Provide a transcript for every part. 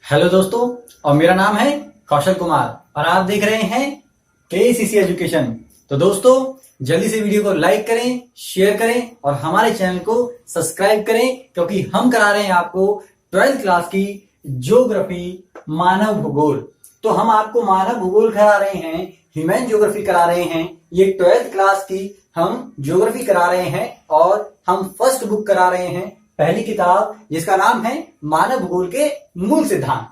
Hello दोस्तों, और मेरा नाम है कौशल कुमार और आप देख रहे हैं केसीसी एजुकेशन। तो दोस्तों, जल्दी से वीडियो को लाइक करें, शेयर करें और हमारे चैनल को सब्सक्राइब करें, क्योंकि हम करा रहे हैं आपको 12th क्लास की ज्योग्राफी मानव भूगोल। तो हम आपको मानव भूगोल करा रहे हैं, ह्यूमन ज्योग्राफी करा रहे हैं। ये 12th क्लास की हम ज्योग्राफी करा रहे हैं और हम फर्स्ट बुक करा रहे हैं, पहली किताब, जिसका नाम है मानव भूगोल के मूल सिद्धांत।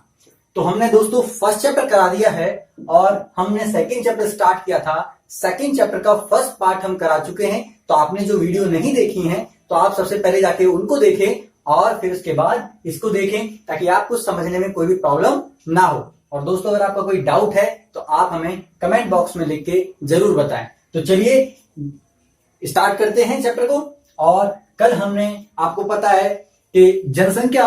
तो हमने दोस्तों फर्स्ट चैप्टर करा दिया है और हमने सेकंड चैप्टर स्टार्ट किया था। सेकंड चैप्टर का फर्स्ट पार्ट हम करा चुके हैं। तो आपने जो वीडियो नहीं देखी है तो आप सबसे पहले जाके उनको देखें और फिर उसके बाद इसको देखें, ताकि आपको समझने में कोई भी प्रॉब्लम ना हो। और दोस्तों, अगर आपका कोई डाउट है तो आप हमें कमेंट बॉक्स में लिख के जरूर बताएं। तो चलिए स्टार्ट करते हैं चैप्टर को। और कल हमने, आपको पता है कि जनसंख्या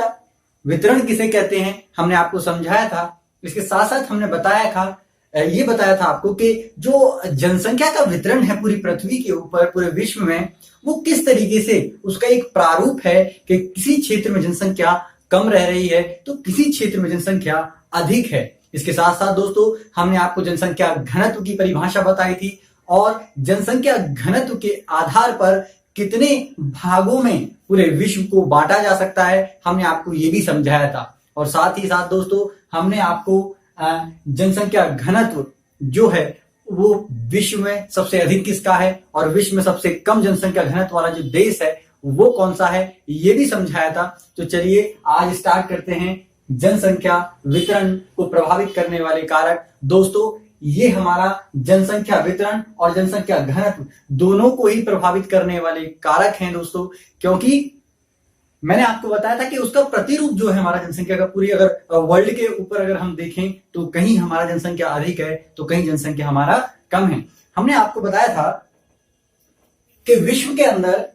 वितरण किसे कहते हैं, हमने आपको समझाया था। इसके साथ साथ हमने ये बताया था आपको कि जो जनसंख्या का वितरण है पूरी पृथ्वी के ऊपर, पूरे विश्व में, वो किस तरीके से, उसका एक प्रारूप है कि किसी क्षेत्र में जनसंख्या कम रह रही है तो किसी क्षेत्र में जनसंख्या अधिक है। इसके साथ साथ दोस्तों, हमने आपको जनसंख्या घनत्व की परिभाषा बताई थी और जनसंख्या घनत्व के आधार पर कितने भागों में पूरे विश्व को बांटा जा सकता है, हमने आपको ये भी समझाया था। और साथ ही साथ दोस्तों, हमने आपको जनसंख्या घनत्व जो है वो विश्व में सबसे अधिक किसका है और विश्व में सबसे कम जनसंख्या घनत्व वाला जो देश है वो कौन सा है, ये भी समझाया था। तो चलिए आज स्टार्ट करते हैं जनसंख्या वितरण को प्रभावित करने वाले कारक। दोस्तों, ये हमारा जनसंख्या वितरण और जनसंख्या घनत्व दोनों को ही प्रभावित करने वाले कारक हैं दोस्तों, क्योंकि मैंने आपको बताया था कि उसका प्रतिरूप जो है हमारा जनसंख्या का, पूरी अगर वर्ल्ड के ऊपर अगर हम देखें तो कहीं हमारा जनसंख्या अधिक है तो कहीं जनसंख्या हमारा कम है। हमने आपको बताया था कि विश्व के अंदर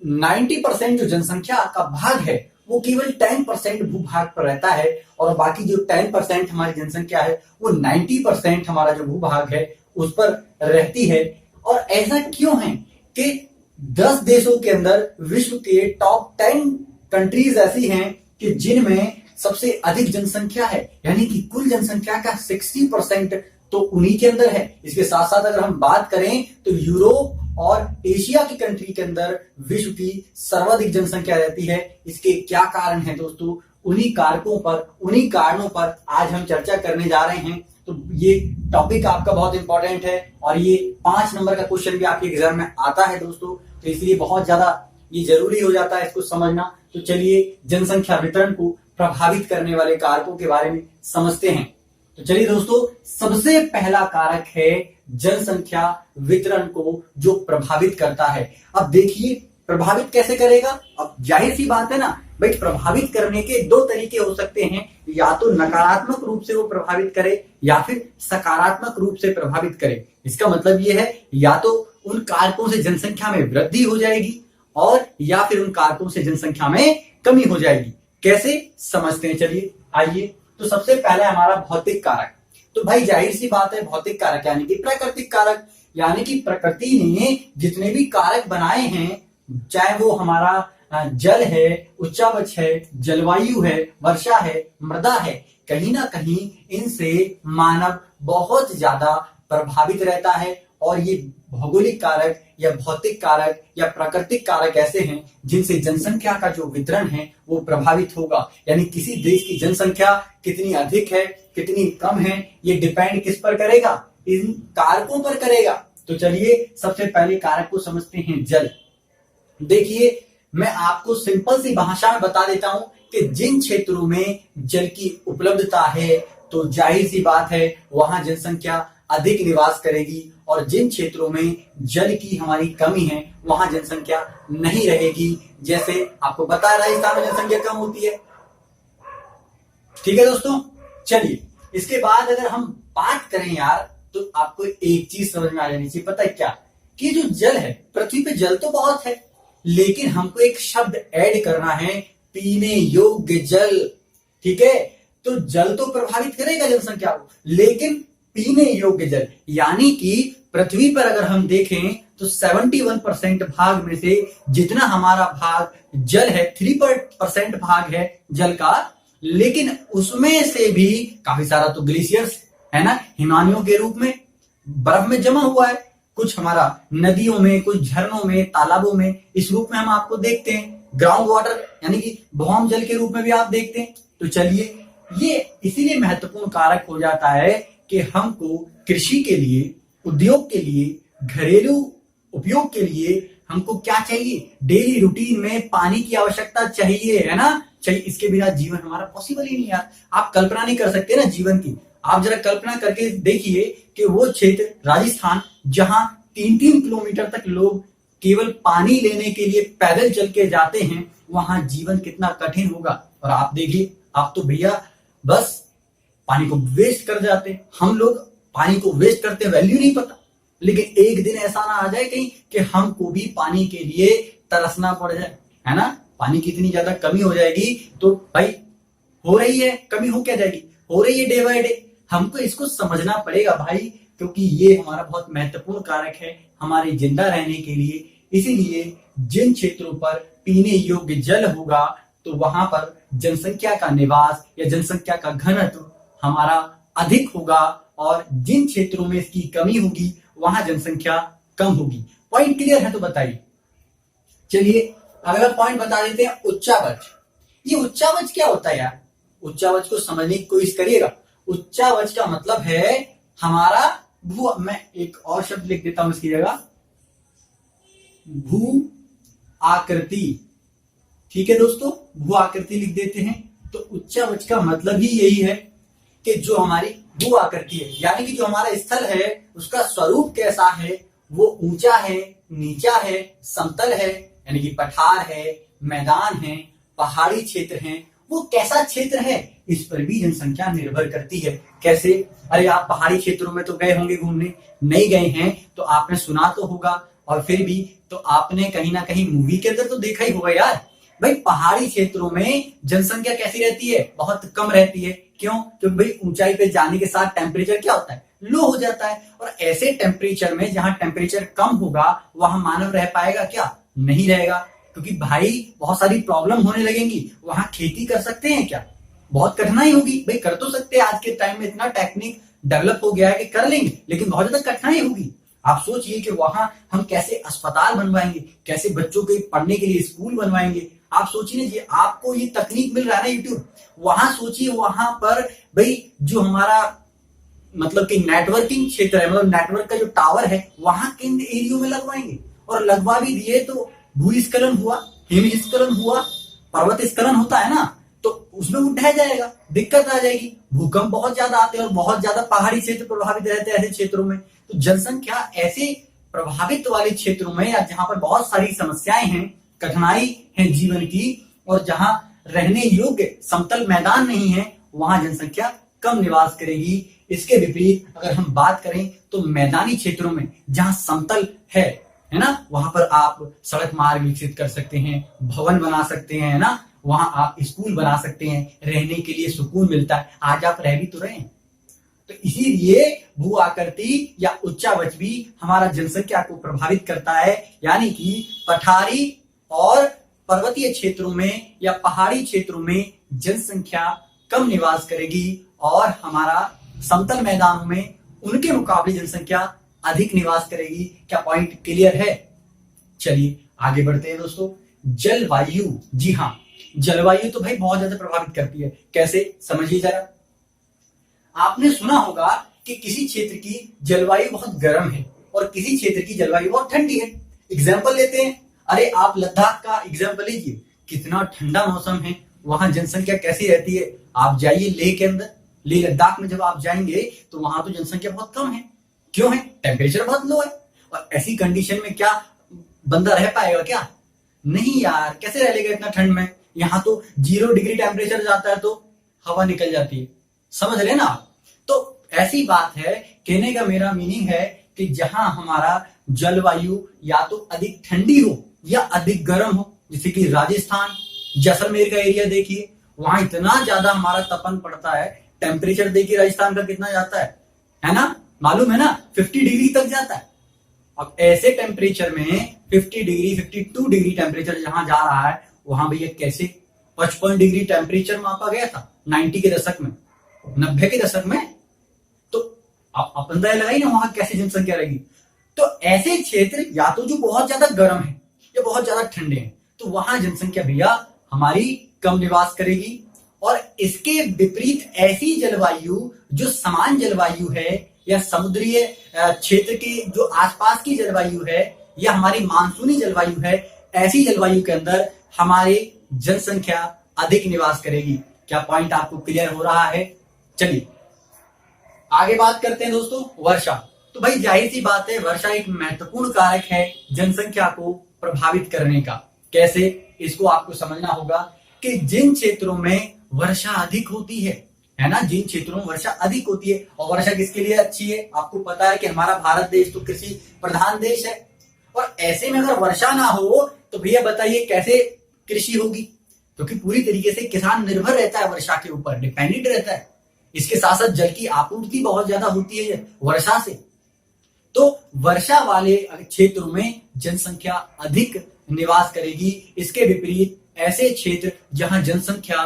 90% जो जनसंख्या का भाग है वो केवल 10% भूभाग पर रहता है और बाकी जो 10% हमारी जनसंख्या है वो 90% हमारा जो भूभाग है उस पर रहती है। और ऐसा क्यों है कि 10 देशों के अंदर विश्व के टॉप 10 कंट्रीज ऐसी हैं कि जिनमें सबसे अधिक जनसंख्या है, यानी कि कुल जनसंख्या का 60% तो उन्हीं के अंदर है। इसके साथ साथ अगर हम बात करें तो यूरोप और एशिया की कंट्री के अंदर विश्व की सर्वाधिक जनसंख्या रहती है। इसके क्या कारण है दोस्तों, उन्हीं कारणों पर आज हम चर्चा करने जा रहे हैं। तो ये टॉपिक आपका बहुत इंपॉर्टेंट है और ये 5 नंबर का क्वेश्चन भी आपके एग्जाम में आता है दोस्तों, तो इसलिए बहुत ज्यादा ये जरूरी हो जाता है इसको समझना। तो चलिए जनसंख्या वितरण को प्रभावित करने वाले कारकों के बारे में समझते हैं। तो चलिए दोस्तों, सबसे पहला कारक है जनसंख्या वितरण को जो प्रभावित करता है। अब देखिए प्रभावित कैसे करेगा। अब जाहिर सी बात है ना भाई, प्रभावित करने के 2 तरीके हो सकते हैं, या तो नकारात्मक रूप से वो प्रभावित करे या फिर सकारात्मक रूप से प्रभावित करे। इसका मतलब ये है, या तो उन कारकों से जनसंख्या में वृद्धि हो जाएगी और या फिर उन कारकों से जनसंख्या में कमी हो जाएगी। कैसे समझते हैं, चलिए आइए। तो सबसे पहला हमारा भौतिक कारक। तो भाई जाहिर सी बात है, भौतिक कारक यानी कि प्राकृतिक कारक, यानी कि प्रकृति ने जितने भी कारक बनाए हैं, चाहे वो हमारा जल है, उच्चावच है, जलवायु है, वर्षा है, मृदा है, कहीं ना कहीं इनसे मानव बहुत ज्यादा प्रभावित रहता है। और ये भौगोलिक कारक या भौतिक कारक या प्राकृतिक कारक ऐसे हैं जिनसे जनसंख्या का जो वितरण है वो प्रभावित होगा। यानी किसी देश की जनसंख्या कितनी अधिक है, कितनी कम है, ये डिपेंड किस पर करेगा, इन कारकों पर करेगा। तो चलिए सबसे पहले कारक को समझते हैं, जल। देखिए मैं आपको सिंपल सी भाषा में बता देता हूं कि जिन क्षेत्रों में जल की उपलब्धता है तो जाहिर सी बात है वहां जनसंख्या अधिक निवास करेगी, और जिन क्षेत्रों में जल की हमारी कमी है वहां जनसंख्या नहीं रहेगी। जैसे आपको पता है राजस्थान में जनसंख्या कम होती है, ठीक है दोस्तों। चलिए इसके बाद अगर हम बात करें यार, तो आपको एक चीज समझ में आ जानी चाहिए, पता है क्या, कि जो जल है, पृथ्वी पे जल तो बहुत है, लेकिन हमको एक शब्द ऐड करना है, पीने योग्य जल। ठीक है, तो जल तो प्रभावित करेगा जनसंख्या को, लेकिन पीने योग्य जल, यानी कि पृथ्वी पर अगर हम देखें तो 71% भाग में से जितना हमारा भाग जल है, 3% भाग है जल का, लेकिन उसमें से भी काफी सारा तो ग्लेशियर्स है ना, हिमानियों के रूप में बर्फ में जमा हुआ है। कुछ हमारा नदियों में, कुछ झरनों में, तालाबों में इस रूप में हम आपको देखते हैं। ग्राउंड वाटर यानी कि भौम जल के रूप में भी आप देखते हैं। तो चलिए, ये इसीलिए महत्वपूर्ण कारक हो जाता है कि हमको कृषि के लिए, उद्योग के लिए, घरेलू उपयोग के लिए हमको क्या चाहिए, डेली रूटीन में पानी की आवश्यकता चाहिए, है ना, चाहिए। इसके बिना जीवन हमारा पॉसिबल ही नहीं यार। आप कल्पना नहीं कर सकते ना जीवन की। आप जरा कल्पना करके देखिए कि वो क्षेत्र राजस्थान जहां 3-3 किलोमीटर तक लोग केवल पानी लेने के लिए पैदल चल के जाते हैं, वहां जीवन कितना कठिन होगा। और आप देखिए, आप तो भैया बस पानी को वेस्ट कर जाते हैं। हम लोग पानी को वेस्ट करते, वैल्यू नहीं पता। लेकिन एक दिन ऐसा ना आ जाए कहीं कि हमको भी पानी के लिए तरसना पड़ जाए, है ना। पानी की इतनी ज्यादा कमी हो जाएगी तो भाई हो रही है, कमी हो क्या जाएगी, हो रही है डे बाय डे। हमको इसको समझना पड़ेगा भाई, क्योंकि ये हमारा बहुत महत्वपूर्ण कारक है हमारे जिंदा रहने के लिए। इसीलिए जिन क्षेत्रों पर पीने योग्य जल होगा तो वहां पर जनसंख्या का निवास या जनसंख्या का घनत्व हमारा अधिक होगा, और जिन क्षेत्रों में इसकी कमी होगी वहां जनसंख्या कम होगी। पॉइंट क्लियर है तो बताइए। चलिए अगला पॉइंट बता देते हैं, उच्चावच। ये उच्चावच क्या होता है यार? उच्चावच को समझने की कोशिश करिएगा। उच्चावच का मतलब है हमारा भू, मैं एक और शब्द लिख देता हूं इसकी जगह, भू आकृति। ठीक है दोस्तों, भू आकृति लिख देते हैं। तो उच्चावच का मतलब ही यही है कि जो हमारी भू आकृति है, यानी कि जो हमारा स्थल है उसका स्वरूप कैसा है, वो ऊंचा है, नीचा है, समतल है, यानी कि पठार है, मैदान है, पहाड़ी क्षेत्र है, वो कैसा क्षेत्र है, इस पर भी जनसंख्या निर्भर करती है। कैसे? अरे आप पहाड़ी क्षेत्रों में तो गए होंगे घूमने, नहीं गए हैं तो आपने सुना तो होगा, और फिर भी तो आपने कहीं ना कहीं मूवी के अंदर तो देखा ही होगा यार। भाई पहाड़ी क्षेत्रों में जनसंख्या कैसी रहती है? बहुत कम रहती है। क्यों? क्योंकि भाई ऊंचाई पे जाने के साथ टेम्परेचर क्या होता है, लो हो जाता है। और ऐसे टेम्परेचर में जहां टेम्परेचर कम होगा वहां मानव रह पाएगा क्या? नहीं रहेगा, क्योंकि भाई बहुत सारी प्रॉब्लम होने लगेंगी। वहां खेती कर सकते हैं क्या? बहुत कठिनाई होगी। भाई कर तो सकते हैं, आज के टाइम में इतना टेक्निक डेवलप हो गया है कि कर लेंगे, लेकिन बहुत ज्यादा कठिनाई होगी। आप सोचिए कि वहां हम कैसे अस्पताल बनवाएंगे, कैसे बच्चों के पढ़ने के लिए स्कूल बनवाएंगे। आप सोचिए जी, आपको ये तकनीक मिल रहा है ना यूट्यूब, वहां सोचिए वहां पर भाई जो हमारा मतलब कि नेटवर्किंग क्षेत्र है, मतलब नेटवर्क का जो टावर है, वहां किन एरियो में लगवाएंगे। और लगवा भी दिए तो भूस्खलन हुआ, हिमस्खलन हुआ, पर्वत स्खलन होता है ना, तो उसमें वो ढह जाएगा, दिक्कत आ जाएगी। भूकंप बहुत ज्यादा आते हैं और बहुत ज्यादा पहाड़ी क्षेत्र प्रभावित रहते हैं ऐसे क्षेत्रों में। तो जनसंख्या ऐसे प्रभावित वाले क्षेत्रों में, या जहां पर बहुत सारी समस्याएं हैं, कठिनाई है जीवन की, और जहां रहने योग्य समतल मैदान नहीं है, वहां जनसंख्या कम निवास करेगी। इसके विपरीत अगर हम बात करें तो मैदानी क्षेत्रों में जहां समतल है ना, वहां पर आप सड़क मार्ग विकसित कर सकते हैं, भवन बना सकते हैं, है ना, वहां आप स्कूल बना सकते हैं, रहने के लिए सुकून मिलता है। आज आप रह भी तो रहे हैं। तो इसीलिए भू आकृति या उच्चावच भी हमारा जनसंख्या को प्रभावित करता है, यानी कि पठारी और पर्वतीय क्षेत्रों में या पहाड़ी क्षेत्रों में जनसंख्या कम निवास करेगी, और हमारा समतल मैदानों में उनके मुकाबले जनसंख्या अधिक निवास करेगी। क्या पॉइंट क्लियर है? चलिए आगे बढ़ते हैं दोस्तों। जलवायु, जी हाँ, जलवायु तो भाई बहुत ज्यादा प्रभावित करती है। कैसे? समझिए जरा। आपने सुना होगा कि किसी क्षेत्र की जलवायु बहुत गर्म है और किसी क्षेत्र की जलवायु बहुत ठंडी है। एग्जाम्पल लेते हैं, अरे आप लद्दाख का एग्जाम्पल लीजिए, कितना ठंडा मौसम है, वहां जनसंख्या कैसी रहती है। आप जाइए लेह के अंदर, लेह लद्दाख में जब आप जाएंगे तो वहां तो जनसंख्या बहुत कम है। क्यों है? टेम्परेचर बहुत लो है। और ऐसी कंडीशन में क्या बंदा रह पाएगा क्या? नहीं यार, कैसे रह लेगा इतना ठंड में। यहाँ तो 0 डिग्री टेम्परेचर जाता है तो हवा निकल जाती है, समझ रहे ना आप। तो ऐसी बात है, कहने का मेरा मीनिंग है कि जहां हमारा जलवायु या तो अधिक ठंडी हो या अधिक गर्म हो, जैसे कि राजस्थान, जैसलमेर का एरिया देखिए, वहां इतना ज्यादा हमारा तपन पड़ता है। टेम्परेचर देखिए राजस्थान का कितना जाता है ना, मालूम है ना, 50 डिग्री तक जाता है। अब ऐसे टेम्परेचर में 50 डिग्री 52 डिग्री टेम्परेचर जहां जा रहा है, वहां भैया कैसे 55 डिग्री टेम्परेचर मापा गया था 90 के दशक में, 90 के दशक में। तो आप अंदाजा लगाइए ना वहां कैसी जनसंख्या रहेगी। तो ऐसे क्षेत्र या तो जो बहुत ज्यादा गर्म है या बहुत ज्यादा ठंडे हैं, तो वहां जनसंख्या भैया हमारी कम निवास करेगी। और इसके विपरीत ऐसी जलवायु जो समान जलवायु है या समुद्रीय क्षेत्र के जो आसपास की जलवायु है या हमारी मानसूनी जलवायु है, ऐसी जलवायु के अंदर हमारे जनसंख्या अधिक निवास करेगी। क्या पॉइंट आपको क्लियर हो रहा है? चलिए आगे बात करते हैं दोस्तों, वर्षा। तो भाई जाहिर सी बात है, वर्षा एक महत्वपूर्ण कारक है जनसंख्या को प्रभावित करने का। कैसे? इसको आपको समझना होगा कि जिन क्षेत्रों में वर्षा अधिक होती है ना, जिन क्षेत्रों में वर्षा अधिक होती है, और वर्षा किसके लिए अच्छी है? आपको पता है कि हमारा भारत देश तो कृषि प्रधान देश है, और ऐसे में अगर वर्षा ना हो तो भैया बताइए कैसे कृषि होगी? क्योंकि पूरी तरीके से किसान निर्भर रहता है, वर्षा के ऊपर डिपेंडेंट रहता है। इसके साथ साथ जल की आपूर्ति बहुत ज्यादा होती है वर्षा से। तो वर्षा वाले क्षेत्रों में जनसंख्या अधिक निवास करेगी। इसके विपरीत ऐसे क्षेत्र जहां जनसंख्या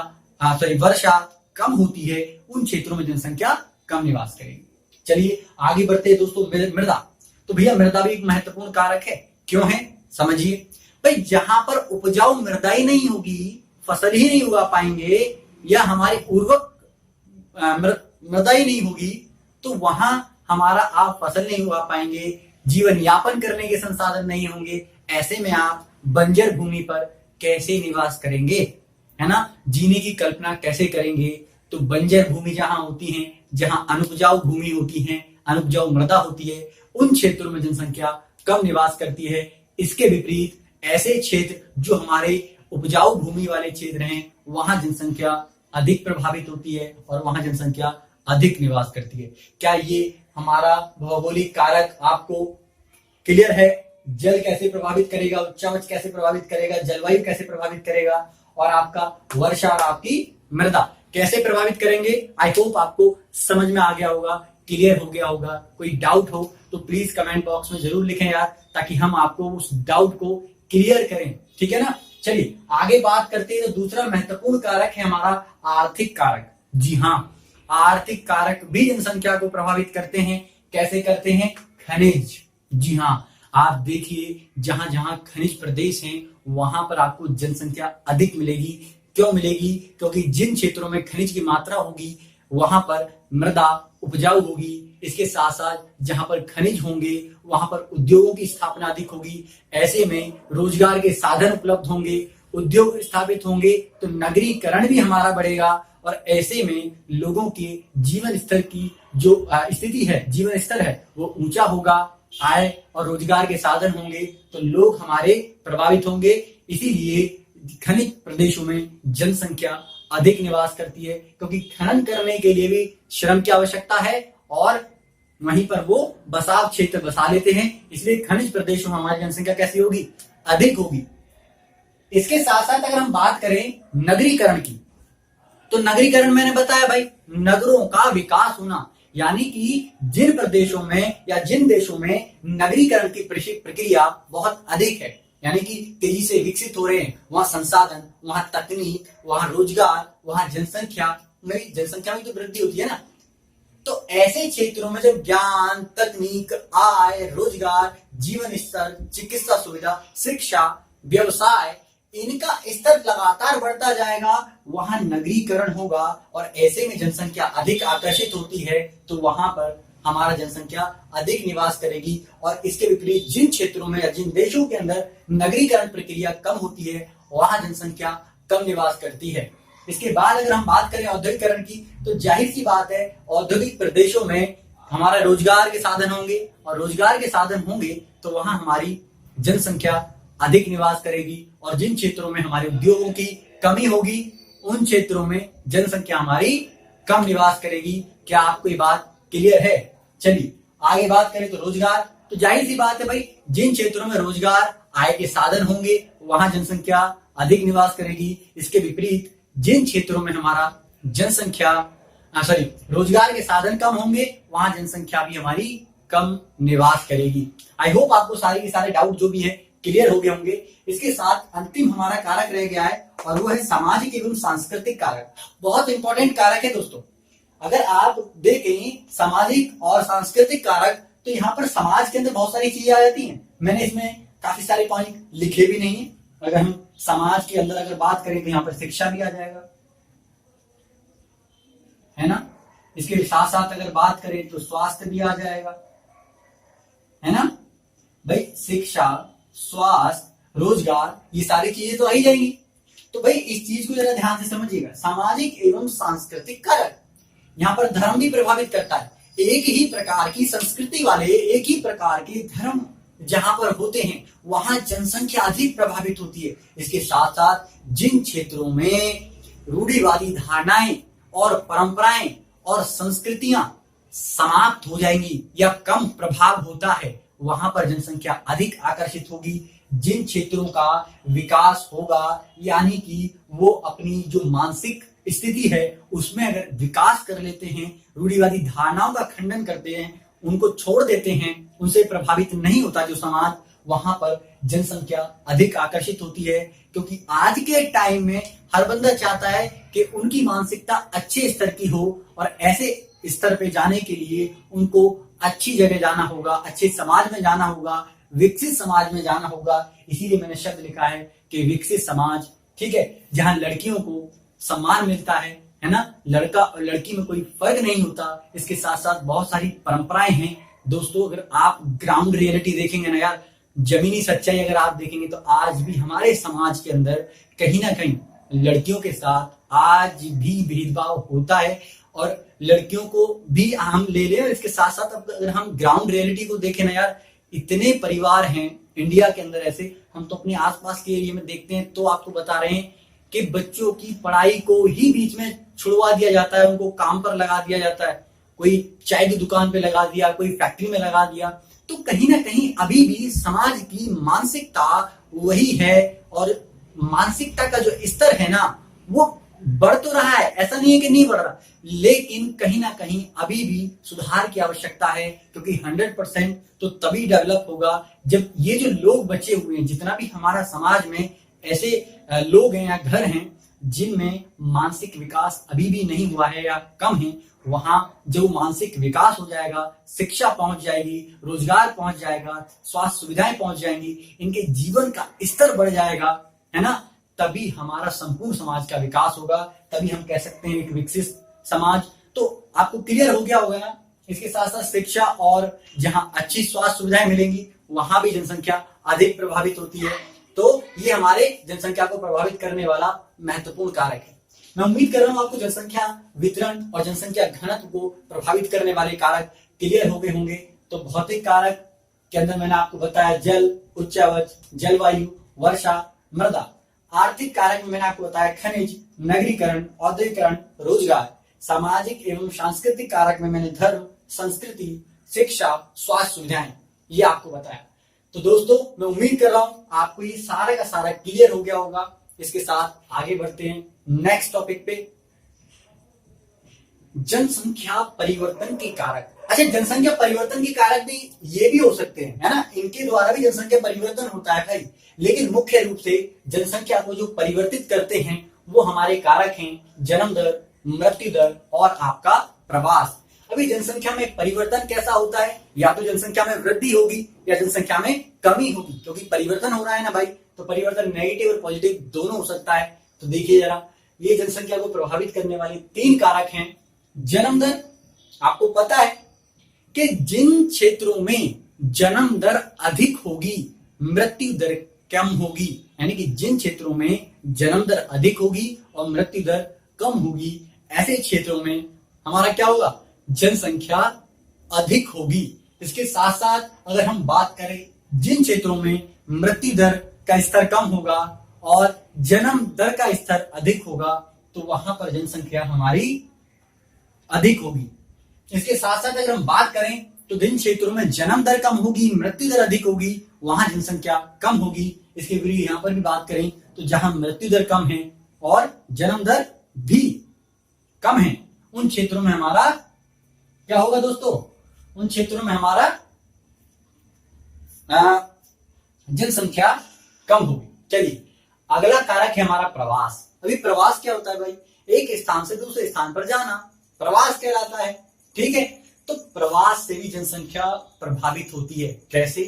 वर्षा कम होती है, उन क्षेत्रों में जनसंख्या कम निवास करेगी। चलिए आगे बढ़ते हैं दोस्तों, मृदा। तो भैया मृदा भी एक महत्वपूर्ण कारक है। क्यों है? समझिए भाई, जहां पर उपजाऊ मृदा ही नहीं होगी, फसल ही नहीं उगा पाएंगे, या हमारी उर्वरक मृदा ही नहीं होगी, तो वहां हमारा आप फसल नहीं उगा पाएंगे, जीवन यापन करने के संसाधन नहीं होंगे। ऐसे में आप बंजर भूमि पर कैसे निवास करेंगे, है ना? जीने की कल्पना कैसे करेंगे? तो बंजर भूमि जहां होती है, जहां अनुपजाऊ भूमि होती है, अनुपजाऊ मृदा होती है, उन क्षेत्रों में जनसंख्या कम निवास करती है। इसके विपरीत ऐसे क्षेत्र जो हमारे उपजाऊ भूमि वाले क्षेत्र हैं, वहां जनसंख्या अधिक प्रभावित होती है और वहां जनसंख्या अधिक निवास करती है। क्या ये हमारा भौगोलिक कारक आपको क्लियर है? जल कैसे प्रभावित करेगा, उच्चावच कैसे प्रभावित करेगा, जलवायु कैसे प्रभावित करेगा, और आपका वर्षा और आपकी मृदा कैसे प्रभावित करेंगे? आई होप आपको समझ में आ गया होगा, क्लियर हो गया होगा। कोई डाउट हो तो प्लीज कमेंट बॉक्स में जरूर लिखें यार, ताकि हम आपको उस डाउट को क्लियर करें, ठीक है ना? चलिए आगे बात करते हैं। तो दूसरा महत्वपूर्ण कारक है हमारा आर्थिक कारक। जी हाँ, आर्थिक कारक भी जनसंख्या को प्रभावित करते हैं। कैसे करते हैं? खनिज। जी हाँ, आप देखिए जहां जहां खनिज प्रदेश हैं, वहां पर आपको जनसंख्या अधिक मिलेगी। क्यों मिलेगी? क्योंकि जिन क्षेत्रों में खनिज की मात्रा होगी, वहां पर मृदा उपजाऊ होगी। इसके साथ साथ जहां पर खनिज होंगे, वहां पर उद्योगों की स्थापना अधिक होगी। ऐसे में रोजगार के साधन उपलब्ध होंगे, उद्योग स्थापित होंगे, तो नगरीकरण भी हमारा बढ़ेगा। और ऐसे में लोगों के जीवन स्तर की जो स्थिति है, जीवन स्तर है, वो ऊंचा होगा। आय और रोजगार के साधन होंगे तो लोग हमारे प्रभावित होंगे। इसीलिए खनिज प्रदेशों में जनसंख्या अधिक निवास करती है, क्योंकि खनन करने के लिए भी श्रम की आवश्यकता है और वहीं पर वो बसाव क्षेत्र बसा लेते हैं। इसलिए खनिज प्रदेशों में हमारी जनसंख्या कैसी होगी? अधिक होगी। इसके साथ साथ अगर हम बात करें नगरीकरण की, तो नगरीकरण मैंने बताया भाई, नगरों का विकास होना, यानी कि जिन प्रदेशों में या जिन देशों में नगरीकरण की प्रक्रिया बहुत अधिक है, यानी कि तेजी से विकसित हो रहे हैं, वहां संसाधन, वहां तकनीक, वहां रोजगार, वहां जनसंख्या में तो वृद्धि होती है ना। तो ऐसे क्षेत्रों में जब ज्ञान, तकनीक, आय, रोजगार, जीवन स्तर, चिकित्सा सुविधा, शिक्षा, व्यवसाय, इनका स्तर लगातार बढ़ता जाएगा, वहां नगरीकरण होगा। और ऐसे में जनसंख्या अधिक आकर्षित होती है, तो वहां पर हमारा जनसंख्या अधिक निवास करेगी। और इसके विपरीत जिन क्षेत्रों में या जिन देशों के अंदर नगरीकरण प्रक्रिया कम होती है, वहां जनसंख्या कम निवास करती है। इसके बाद अगर हम बात करें औद्योगिकरण की, तो जाहिर सी बात है, औद्योगिक प्रदेशों में हमारा रोजगार के साधन होंगे, और रोजगार के साधन होंगे तो वहां हमारी जनसंख्या अधिक निवास करेगी। और जिन क्षेत्रों में हमारे उद्योगों की कमी होगी, उन क्षेत्रों में जनसंख्या हमारी कम निवास करेगी। क्या आपको ये बात क्लियर है? चलिए आगे बात करें तो रोजगार। तो जाहिर सी बात है भाई, जिन क्षेत्रों में रोजगार, आय के साधन होंगे, वहां जनसंख्या अधिक निवास करेगी। इसके विपरीत जिन क्षेत्रों में हमारा रोजगार के साधन कम होंगे, वहां जनसंख्या भी हमारी कम निवास करेगी। आई होप आपको सारे के सारे डाउट जो भी है क्लियर हो गए होंगे। इसके साथ अंतिम हमारा कारक रह गया है और वो है सामाजिक एवं सांस्कृतिक कारक। बहुत इंपॉर्टेंट कारक है दोस्तों। अगर आप देखें सामाजिक और सांस्कृतिक कारक, तो यहाँ पर समाज के अंदर बहुत सारी चीजें आ जाती हैं। मैंने इसमें काफी सारे पॉइंट लिखे भी नहीं है। अगर हम समाज के अंदर अगर बात करें तो यहाँ पर शिक्षा भी आ जाएगा, है ना। इसके साथ साथ अगर बात करें तो स्वास्थ्य भी आ जाएगा, है ना भाई। शिक्षा, स्वास्थ्य, रोजगार, ये सारी चीजें तो आ ही जाएंगी। तो भाई इस चीज को जरा ध्यान से समझिएगा। सामाजिक एवं सांस्कृतिक कारक, यहाँ पर धर्म भी प्रभावित करता है। एक ही प्रकार की संस्कृति वाले, एक ही प्रकार के धर्म जहां पर होते हैं वहां जनसंख्या अधिक प्रभावित होती है। इसके साथ साथ जिन क्षेत्रों में रूढ़िवादी धारणाएं और परंपराएं और संस्कृतियां समाप्त हो जाएंगी या कम प्रभाव होता है, वहां पर जनसंख्या अधिक आकर्षित होगी। जिन क्षेत्रों का विकास होगा, यानी कि वो अपनी जो मानसिक स्थिति है उसमें अगर विकास कर लेते हैं, रूढ़िवादी धारणाओं का खंडन करते हैं, उनको छोड़ देते हैं, उनसे प्रभावित नहीं होता जो समाज, वहां पर जनसंख्या अधिक आकर्षित होती है। क्योंकि आज के टाइम में हर बंदा चाहता है कि उनकी मानसिकता अच्छे स्तर की हो और ऐसे स्तर पे जाने के लिए उनको अच्छी जगह जाना होगा, अच्छे समाज में जाना होगा, विकसित समाज में जाना होगा। इसीलिए मैंने शब्द लिखा है कि विकसित समाज, ठीक है, जहां लड़कियों को सम्मान मिलता है ना, लड़का और लड़की में कोई फर्क नहीं होता। इसके साथ साथ बहुत सारी परंपराएं हैं दोस्तों। अगर आप ग्राउंड रियलिटी देखेंगे ना यार, जमीनी सच्चाई अगर आप देखेंगे तो आज भी हमारे समाज के अंदर कहीं ना कहीं लड़कियों के साथ आज भी भेदभाव होता है और लड़कियों को भी हम ले लें। इसके साथ साथ अगर हम ग्राउंड रियलिटी को देखें ना यार, इतने परिवार हैं इंडिया के अंदर ऐसे, हम तो अपने आसपास के एरिया में देखते हैं तो आपको बता रहे हैं कि बच्चों की पढ़ाई को ही बीच में छुड़वा दिया जाता है, उनको काम पर लगा दिया जाता है। कोई चाय की दुकान पे लगा दिया, कोई फैक्ट्री में लगा दिया। तो कहीं ना कहीं अभी भी समाज की मानसिकता वही है और मानसिकता का जो स्तर है ना वो बढ़ तो रहा है, ऐसा नहीं है कि नहीं बढ़ रहा, लेकिन कहीं ना कहीं अभी भी सुधार की आवश्यकता है। क्योंकि 100% तो तभी डेवलप होगा जब ये जो लोग बचे हुए हैं, जितना भी हमारा समाज में ऐसे लोग हैं या घर हैं जिनमें मानसिक विकास अभी भी नहीं हुआ है या कम है, वहां जो मानसिक विकास हो जाएगा, शिक्षा पहुंच जाएगी, रोजगार पहुंच जाएगा, स्वास्थ्य सुविधाएं पहुंच जाएंगी, इनके जीवन का स्तर बढ़ जाएगा, है ना, तभी हमारा संपूर्ण समाज का विकास होगा। तभी हम कह सकते हैं एक विकसित समाज। तो आपको क्लियर हो गया होगा ना। इसके साथ साथ शिक्षा और जहां अच्छी स्वास्थ्य सुविधाएं मिलेंगी वहां भी जनसंख्या अधिक प्रभावित होती है। तो ये हमारे जनसंख्या को प्रभावित करने वाला महत्वपूर्ण कारक है। मैं उम्मीद कर रहा हूं आपको जनसंख्या वितरण और जनसंख्या घनत्व को प्रभावित करने वाले कारक क्लियर हो गए होंगे। तो भौतिक कारक के अंदर मैंने आपको बताया जल, उच्चावच, जलवायु, वर्षा, मृदा। आर्थिक कारक में मैंने आपको बताया खनिज, नगरीकरण, औद्योगिकरण, रोजगार। सामाजिक एवं सांस्कृतिक कारक में मैंने धर्म, संस्कृति, शिक्षा, स्वास्थ्य सुविधाएं, ये आपको बताया। तो दोस्तों मैं उम्मीद कर रहा हूं आपको ये सारा का सारा क्लियर हो गया होगा। इसके साथ आगे बढ़ते हैं नेक्स्ट टॉपिक पे, जनसंख्या परिवर्तन के कारक। अच्छा, जनसंख्या परिवर्तन के कारक भी ये भी हो सकते हैं, है ना, इनके द्वारा भी जनसंख्या परिवर्तन होता है भाई। लेकिन मुख्य रूप से जनसंख्या को जो परिवर्तित करते हैं वो हमारे कारक हैं जन्म दर, मृत्यु दर और आपका प्रवास। अभी जनसंख्या में परिवर्तन कैसा होता है, या तो जनसंख्या में वृद्धि होगी या जनसंख्या में कमी होगी, क्योंकि परिवर्तन हो रहा है ना भाई। तो परिवर्तन नेगेटिव और पॉजिटिव दोनों हो सकता है। तो देखिए जरा, ये जनसंख्या को प्रभावित करने वाले 3 कारक हैं। जन्म दर, आपको पता है कि जिन क्षेत्रों में जन्म दर अधिक होगी मृत्यु दर कम होगी, यानी कि जिन क्षेत्रों में जन्म दर अधिक होगी और मृत्यु दर कम होगी, ऐसे क्षेत्रों में हमारा क्या होगा, जनसंख्या अधिक होगी। इसके साथ साथ अगर हम बात करें जिन क्षेत्रों में मृत्यु दर का स्तर कम होगा और जन्म दर का स्तर अधिक होगा, तो वहां पर जनसंख्या हमारी अधिक होगी। इसके साथ साथ अगर हम बात करें तो जिन क्षेत्रों में जन्म दर कम होगी, मृत्यु दर अधिक होगी, वहां जनसंख्या कम होगी। इसके विपरीत यहां पर भी बात करें तो जहां मृत्यु दर कम है और जन्म दर भी कम है, उन क्षेत्रों में हमारा क्या होगा दोस्तों, उन क्षेत्रों में हमारा जनसंख्या कम होगी। चलिए अगला कारक है हमारा प्रवास। अभी प्रवास क्या होता है भाई? एक स्थान से दूसरे स्थान पर जाना प्रवास कहलाता है। ठीक है, तो प्रवास से भी जनसंख्या प्रभावित होती है। कैसे?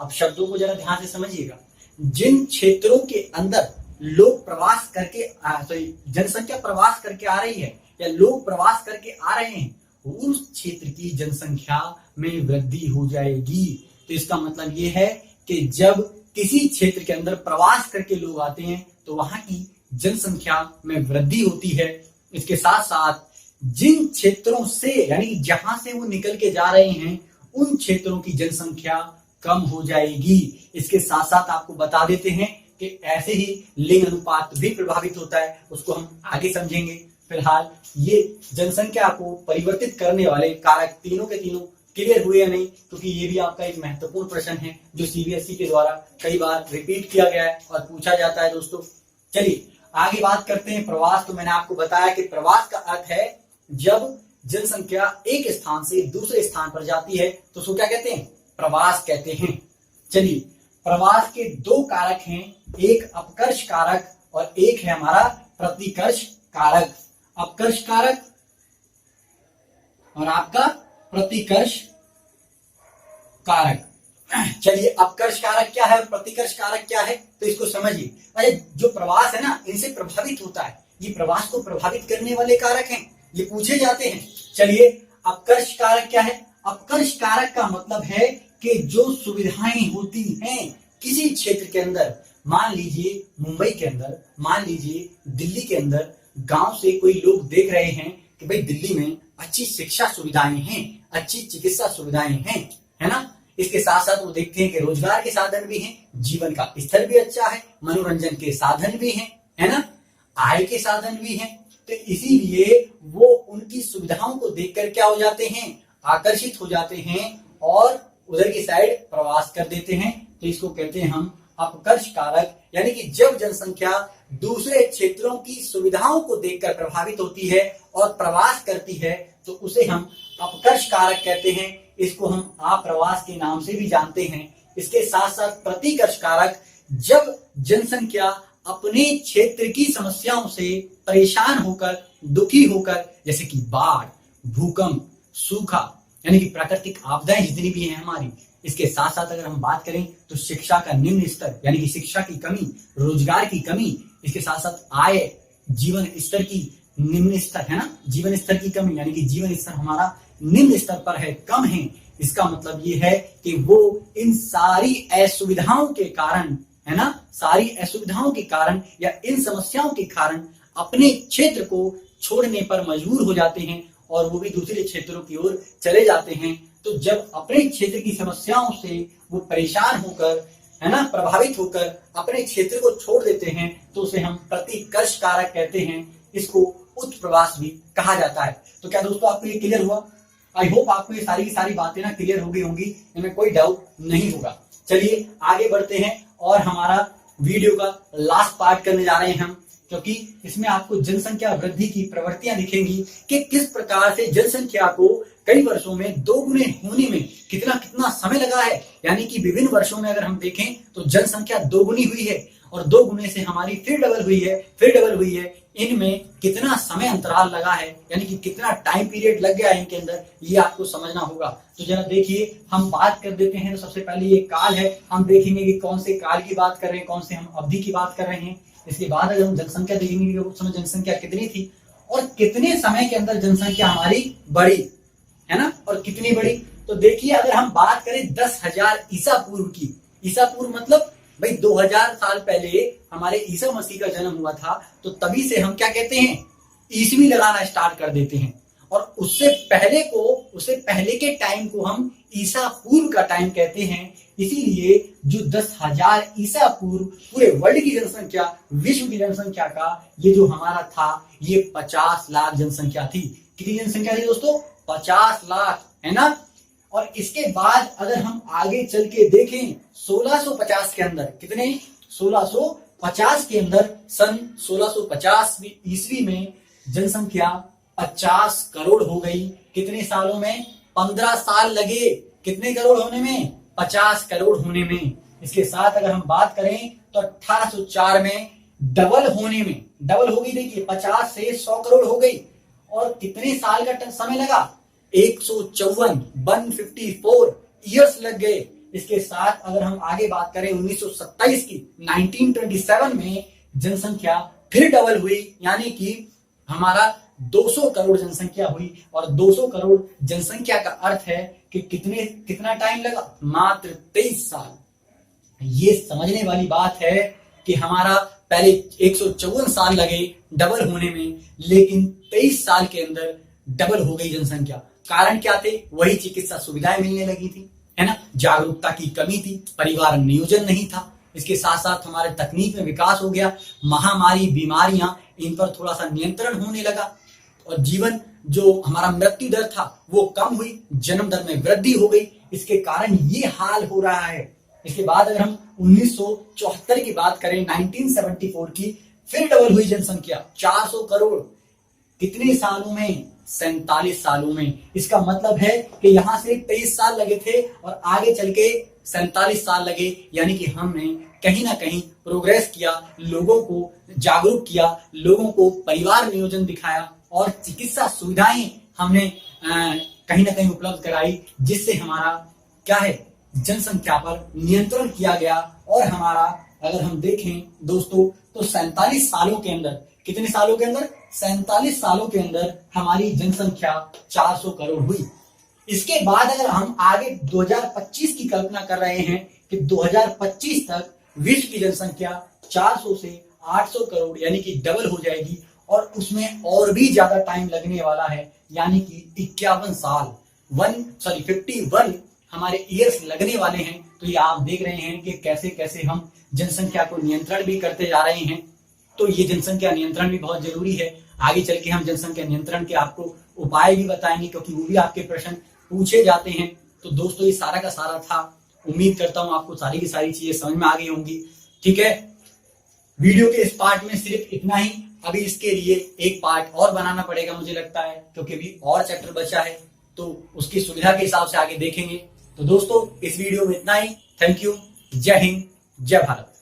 अब शब्दों को जरा ध्यान से समझिएगा। जिन क्षेत्रों के अंदर लोग प्रवास करके जनसंख्या प्रवास करके आ रही है या लोग प्रवास करके आ रहे हैं, उस क्षेत्र की जनसंख्या में वृद्धि हो जाएगी। तो इसका मतलब ये है कि जब किसी क्षेत्र के अंदर प्रवास करके लोग आते हैं तो वहां की जनसंख्या में वृद्धि होती है। इसके साथ साथ जिन क्षेत्रों से यानी जहां से वो निकल के जा रहे हैं उन क्षेत्रों की जनसंख्या कम हो जाएगी। इसके साथ साथ आपको बता देते हैं कि ऐसे ही लिंग अनुपात भी प्रभावित होता है, उसको हम आगे समझेंगे। फिलहाल ये जनसंख्या को परिवर्तित करने वाले कारक तीनों के तीनों क्लियर हुए या नहीं, क्योंकि ये भी आपका एक महत्वपूर्ण प्रश्न है जो सीबीएसई के द्वारा कई बार रिपीट किया गया है और पूछा जाता है दोस्तों। चलिए आगे बात करते हैं प्रवास। तो मैंने आपको बताया कि प्रवास का अर्थ है जब जनसंख्या एक स्थान से दूसरे स्थान पर जाती है तो उसको क्या कहते हैं? प्रवास कहते हैं। चलिए प्रवास के दो कारक हैं, एक अपकर्ष कारक और एक है हमारा प्रतिकर्ष कारक। अपकर्ष कारक और आपका प्रतिकर्ष कारक। चलिए अपकर्ष कारक क्या है और प्रतिकर्ष कारक क्या है तो इसको समझिए। अरे जो प्रवास है ना इनसे प्रभावित होता है, ये प्रवास को प्रभावित करने वाले कारक हैं, ये पूछे जाते हैं। चलिए अपकर्ष कारक क्या है? अपकर्ष कारक का मतलब है कि जो सुविधाएं होती हैं किसी क्षेत्र के अंदर, मान लीजिए मुंबई के अंदर, मान लीजिए दिल्ली के अंदर, गांव से कोई लोग देख रहे हैं कि भाई दिल्ली में अच्छी शिक्षा सुविधाएं हैं, अच्छी चिकित्सा सुविधाएं हैं, है ना। इसके साथ साथ वो देखते हैं कि रोजगार के साधन भी हैं, जीवन का स्तर भी अच्छा है, मनोरंजन के साधन भी हैं, है ना, आय के साधन भी हैं। तो इसीलिए वो उनकी सुविधाओं को देखकर क्या हो जाते हैं? आकर्षित हो जाते हैं और उधर की साइड प्रवास कर देते हैं। तो इसको कहते हैं हम अपकर्ष कारक। यानी कि जब जनसंख्या दूसरे क्षेत्रों की सुविधाओं को देखकर प्रभावित होती है और प्रवास करती है तो उसे हम अपकर्ष कारक कहते हैं। इसको हम आप्रवास के नाम से भी जानते हैं। इसके साथ साथ प्रतिकर्ष कारक, जब जनसंख्या अपने क्षेत्र की समस्याओं से परेशान होकर, दुखी होकर, जैसे कि बाढ़, भूकंप, सूखा, यानी कि प्राकृतिक आपदाएं जितनी भी हैं हमारी, इसके साथ साथ अगर हम बात करें तो शिक्षा का निम्न स्तर यानी कि शिक्षा की कमी, रोजगार की कमी, इसके साथ साथ आय, जीवन स्तर की निम्न स्तर, है ना, जीवन स्तर की कमी यानी कि जीवन स्तर हमारा निम्न स्तर पर है, कम है। इसका मतलब ये है कि वो इन सारी असुविधाओं के कारण, है ना, सारी असुविधाओं के कारण या इन समस्याओं के कारण अपने क्षेत्र को छोड़ने पर मजबूर हो जाते हैं और वो भी दूसरे क्षेत्रों की ओर चले जाते हैं। तो जब अपने क्षेत्र की समस्याओं से वो परेशान होकर, है ना, प्रभावित होकर अपने क्षेत्र को छोड़ देते हैं तो उसे हम प्रतिकर्ष कारक कहते हैं। इसको उत्प्रवास भी कहा जाता है। तो क्या दोस्तों आपको ये क्लियर हुआ? आई होप आपको ये सारी की सारी बातें ना क्लियर हो गई होंगी, इनमें कोई डाउट नहीं होगा। चलिए आगे बढ़ते हैं और हमारा वीडियो का लास्ट पार्ट करने जा रहे हैं हम, क्योंकि इसमें आपको जनसंख्या वृद्धि की प्रवृत्तियां दिखेंगी कि किस प्रकार से जनसंख्या को कई वर्षों में दोगुने होने में कितना कितना समय लगा है। यानी कि विभिन्न वर्षों में अगर हम देखें तो जनसंख्या दोगुनी हुई है और दो गुने से हमारी फिर डबल हुई है, फिर डबल हुई है। इनमें कितना समय अंतराल लगा है, यानी कि कितना टाइम पीरियड लग गया है इनके अंदर, ये आपको समझना होगा। तो जरा देखिए, हम बात कर देते हैं। तो सबसे पहले ये काल है, हम देखेंगे कि कौन से काल की बात कर रहे हैं, कौन से हम अवधि की बात कर रहे हैं। इसके बाद अगर हम जनसंख्या देखेंगे कि उस समय जनसंख्या कितनी थी और कितने समय के अंदर जनसंख्या हमारी बढ़ी, है ना, और कितनी बढ़ी। तो देखिए अगर हम बात करें 10,000 ईसा पूर्व की, ईसा पूर्व मतलब भाई 2000 साल पहले हमारे ईसा मसीह का जन्म हुआ था, तो तभी से हम क्या कहते हैं, ईसवी लगाना स्टार्ट कर देते हैं। और उससे पहले के टाइम को हम ईसा पूर्व का टाइम कहते हैं। इसीलिए जो 10,000 ईसा पूर्व पूरे वर्ल्ड की जनसंख्या, विश्व की जनसंख्या का ये जो हमारा था, ये 50 लाख जनसंख्या थी। कितनी जनसंख्या थी दोस्तों? 50 लाख, है ना। और इसके बाद अगर हम आगे चल के देखें 1650 के अंदर, कितने, 1650 के अंदर, सन 1650 ईस्वी में जनसंख्या 50 करोड़ हो गई। कितने सालों में? 15 साल लगे। कितने करोड़ होने में? 50 करोड़ होने में। इसके साथ अगर हम बात करें तो 1804 में डबल होने में, डबल हो गई, देखिए 50 से 100 करोड़ हो गई। और कितने साल का समय लगा? 154 ईयर्स लग गए। इसके साथ अगर हम आगे बात करें 1927 की, 1927 में जनसंख्या फिर डबल हुई, यानी कि हमारा 200 करोड़ जनसंख्या हुई। और 200 करोड़ जनसंख्या का अर्थ है कि कितना टाइम लगा? मात्र 23 साल। ये समझने वाली बात है कि हमारा पहले 154 साल लगे डबल होने में, लेकिन 23 साल के अंदर डबल हो गई जनसंख्या। कारण क्या थे? वही चिकित्सा सुविधाएं मिलने लगी थी, है ना, जागरूकता की कमी थी, परिवार नियोजन नहीं था। इसके साथ साथ हमारे तकनीक में विकास हो गया, महामारी, बीमारियां, इन पर थोड़ा सा नियंत्रण होने लगा। और जीवन जो हमारा मृत्यु दर था वो कम हुई, जन्म दर में वृद्धि हो गई। इसके कारण ये हाल हो रहा है। इसके बाद अगर हम 1974 की बात करें, 1974 की, फिर डबल हुई जनसंख्या, 400 करोड़। कितने सालों में? 47 सालों में। इसका मतलब है कि यहां से 23 साल लगे थे और आगे चल के 47 साल लगे, यानी कि हमने कहीं ना कहीं प्रोग्रेस किया, लोगों को जागरूक किया, लोगों को परिवार नियोजन दिखाया और चिकित्सा सुविधाएं हमने कहीं ना कहीं उपलब्ध कराई, जिससे हमारा क्या है, जनसंख्या पर नियंत्रण किया गया। और हमारा अगर हम देखें दोस्तों तो 47 सालों के अंदर, कितने सालों के अंदर? 47 सालों के अंदर हमारी जनसंख्या 400 करोड़ हुई। इसके बाद अगर हम आगे 2025 की कल्पना कर रहे हैं कि 2025 तक विश्व की जनसंख्या 400 से 800 करोड़ यानी कि डबल हो जाएगी। और उसमें और भी ज्यादा टाइम लगने वाला है, यानी कि 51 साल 51 हमारे ईयर्स लगने वाले हैं। तो ये आप देख रहे हैं कि कैसे कैसे हम जनसंख्या को नियंत्रण भी करते जा रहे हैं। तो ये जनसंख्या नियंत्रण भी बहुत जरूरी है। आगे चल के हम जनसंख्या नियंत्रण के आपको उपाय भी बताएंगे, क्योंकि वो भी आपके प्रश्न पूछे जाते हैं। तो दोस्तों ये सारा का सारा था। उम्मीद करता हूं आपको सारी की सारी चीजें समझ में आ गई होंगी। ठीक है, वीडियो के इस पार्ट में सिर्फ इतना ही। अभी इसके लिए एक पार्ट और बनाना पड़ेगा मुझे लगता है, क्योंकि अभी और चैप्टर बचा है, तो उसकी सुविधा के हिसाब से आगे देखेंगे। तो दोस्तों इस वीडियो में इतना ही। Thank you. जय हिंद, जय भारत।